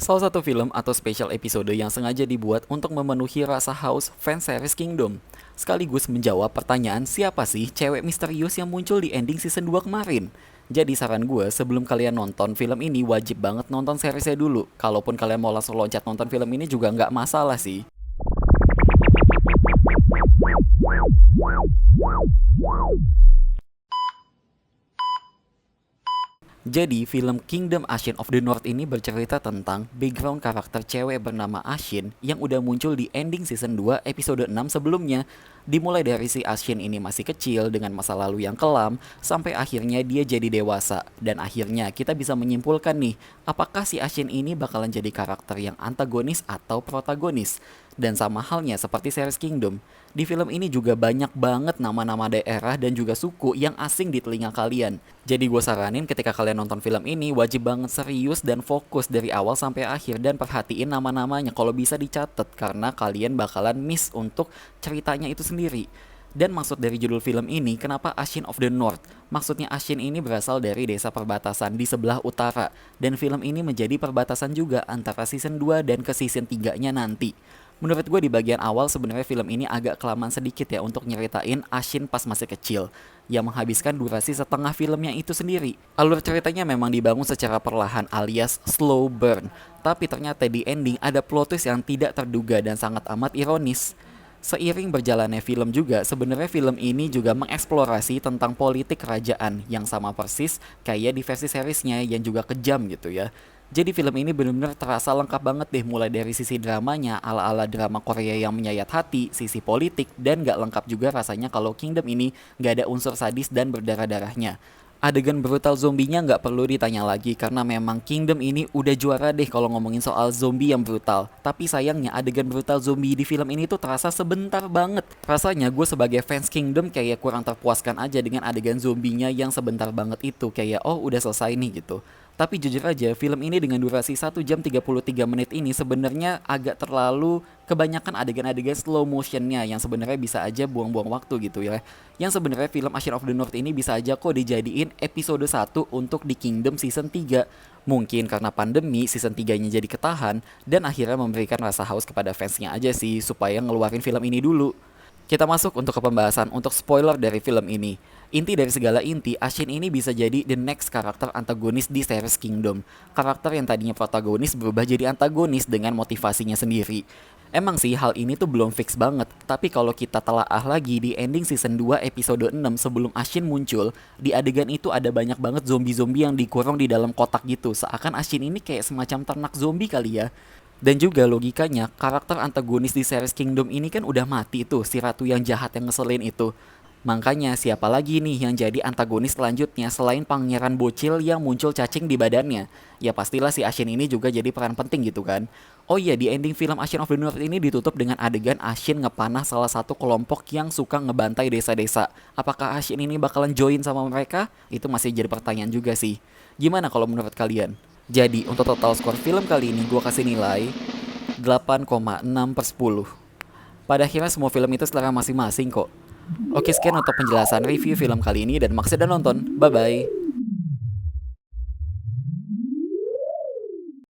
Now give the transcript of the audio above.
Salah satu film atau special episode yang sengaja dibuat untuk memenuhi rasa haus fans series Kingdom, sekaligus menjawab pertanyaan siapa sih cewek misterius yang muncul di ending season 2 kemarin. Jadi saran gue, sebelum kalian nonton film ini wajib banget nonton seriesnya dulu. Kalaupun kalian mau langsung loncat nonton film ini juga nggak masalah sih. Jadi, film Kingdom Ashin of the North ini bercerita tentang background karakter cewek bernama Ashin yang udah muncul di ending season 2 episode 6 sebelumnya. Dimulai dari si Ashin ini masih kecil dengan masa lalu yang kelam, sampai akhirnya dia jadi dewasa. Dan akhirnya kita bisa menyimpulkan nih, apakah si Ashin ini bakalan jadi karakter yang antagonis atau protagonis. Dan sama halnya seperti series Kingdom, di film ini juga banyak banget nama-nama daerah dan juga suku yang asing di telinga kalian. Jadi gue saranin ketika kalian nonton film ini wajib banget serius dan fokus dari awal sampai akhir dan perhatiin nama-namanya kalau bisa dicatat karena kalian bakalan miss untuk ceritanya itu sendiri. Dan maksud dari judul film ini, kenapa Ashin of the North? Maksudnya Ashin ini berasal dari desa perbatasan di sebelah utara. Dan film ini menjadi perbatasan juga antara season 2 dan ke season 3-nya nanti. Menurut gue di bagian awal sebenarnya film ini agak kelamaan sedikit ya untuk nyeritain Ashin pas masih kecil, yang menghabiskan durasi setengah filmnya itu sendiri. Alur ceritanya memang dibangun secara perlahan alias slow burn, tapi ternyata di ending ada plot twist yang tidak terduga dan sangat amat ironis. Seiring berjalannya film juga, sebenarnya film ini juga mengeksplorasi tentang politik kerajaan yang sama persis kayak di versi seriesnya yang juga kejam gitu ya. Jadi film ini benar-benar terasa lengkap banget deh, mulai dari sisi dramanya ala-ala drama Korea yang menyayat hati, sisi politik, dan gak lengkap juga rasanya kalau Kingdom ini gak ada unsur sadis dan berdarah-darahnya. Adegan brutal zombinya nggak perlu ditanya lagi karena memang Kingdom ini udah juara deh kalau ngomongin soal zombie yang brutal. Tapi sayangnya adegan brutal zombie di film ini tuh terasa sebentar banget. Rasanya gue sebagai fans Kingdom kayak kurang terpuaskan aja dengan adegan zombinya yang sebentar banget itu. Kayak oh udah selesai nih gitu. Tapi jujur aja, film ini dengan durasi 1 jam 33 menit ini sebenarnya agak terlalu kebanyakan adegan-adegan slow motionnya yang sebenarnya bisa aja buang-buang waktu gitu ya. Yang sebenarnya film Ashin of the North ini bisa aja kok dijadiin episode 1 untuk di Kingdom season 3. Mungkin karena pandemi season 3-nya jadi ketahan dan akhirnya memberikan rasa haus kepada fansnya aja sih supaya ngeluarin film ini dulu. Kita masuk untuk ke pembahasan untuk spoiler dari film ini. Inti dari segala inti, Ashin ini bisa jadi the next karakter antagonis di series Kingdom. Karakter yang tadinya protagonis berubah jadi antagonis dengan motivasinya sendiri. Emang sih hal ini tuh belum fix banget, tapi kalau kita telaah lagi di ending season 2 episode 6 sebelum Ashin muncul, di adegan itu ada banyak banget zombie-zombie yang dikurung di dalam kotak gitu, seakan Ashin ini kayak semacam ternak zombie kali ya. Dan juga logikanya, karakter antagonis di series Kingdom ini kan udah mati tuh, si ratu yang jahat yang ngeselin itu. Makanya siapa lagi nih yang jadi antagonis selanjutnya selain pangeran bocil yang muncul cacing di badannya? Ya pastilah si Ashin ini juga jadi peran penting gitu kan. Oh iya, di ending film Ashin of the North ini ditutup dengan adegan Ashin ngepanah salah satu kelompok yang suka ngebantai desa-desa. Apakah Ashin ini bakalan join sama mereka? Itu masih jadi pertanyaan juga sih. Gimana kalau menurut kalian? Jadi untuk total skor film kali ini gue kasih nilai 8,6/10. Pada akhirnya semua film itu selera masing-masing kok. Oke, sekian untuk penjelasan review film kali ini dan makasih udah nonton. Bye bye.